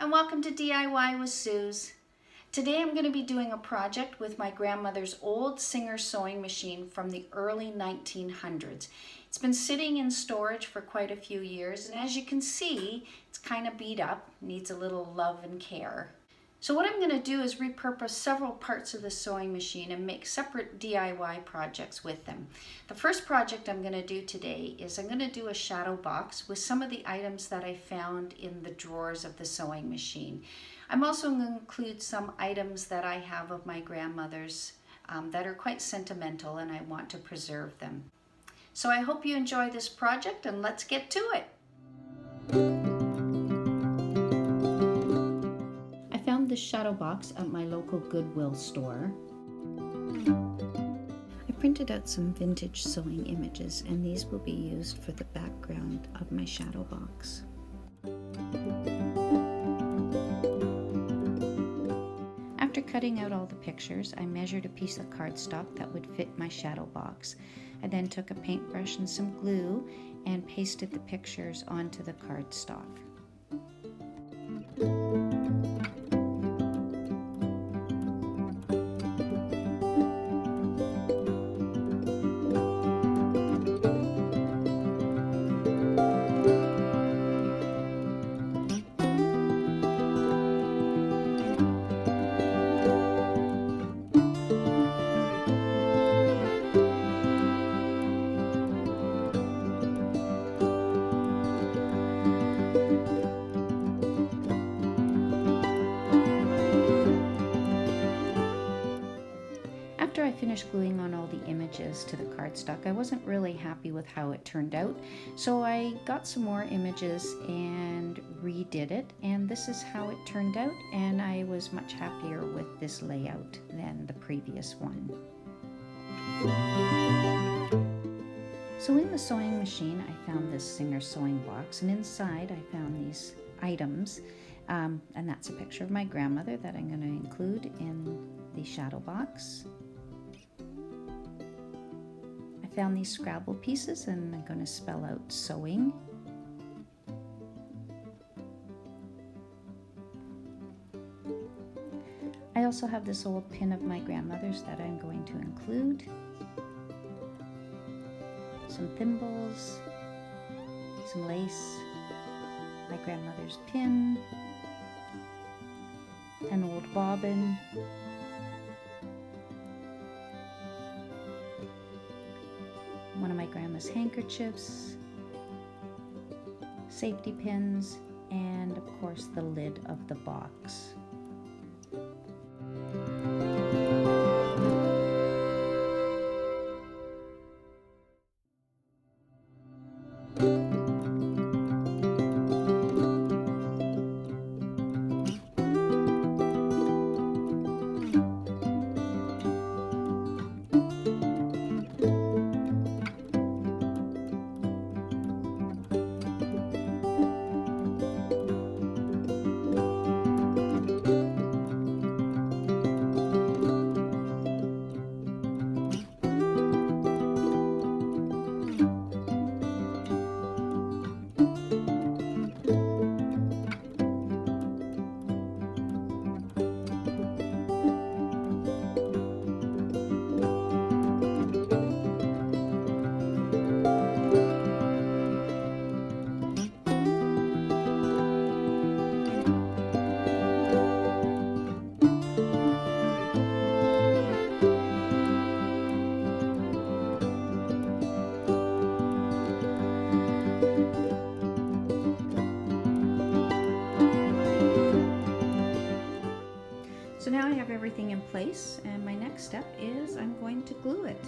and welcome to DIY with Suze. Today I'm going to be doing a project with my grandmother's old Singer sewing machine from the early 1900s. It's been sitting in storage for quite a few years, and as you can see, it's kind of beat up, needs a little love and care. So what I'm going to do is repurpose several parts of the sewing machine and make separate DIY projects with them. The first project I'm going to do today is I'm going to do a shadow box with some of the items that I found in the drawers of the sewing machine. I'm also going to include some items that I have of my grandmother's that are quite sentimental, and I want to preserve them. So I hope you enjoy this project, and let's get to it. I found this shadow box at my local Goodwill store. I printed out some vintage sewing images, and these will be used for the background of my shadow box. After cutting out all the pictures, I measured a piece of cardstock that would fit my shadow box. I then took a paintbrush and some glue and pasted the pictures onto the cardstock. After I finished gluing on all the images to the cardstock, I wasn't really happy with how it turned out, so I got some more images and redid it, and this is how it turned out, and I was much happier with this layout than the previous one. So in the sewing machine, I found this Singer sewing box, and inside I found these items, and that's a picture of my grandmother that I'm going to include in the shadow box. I found these Scrabble pieces, and I'm going to spell out sewing. I also have this old pin of my grandmother's that I'm going to include. Some thimbles, some lace, my grandmother's pin, an old bobbin, one of my grandma's handkerchiefs, safety pins, and of course the lid of the box. So now I have everything in place, and my next step is I'm going to glue it.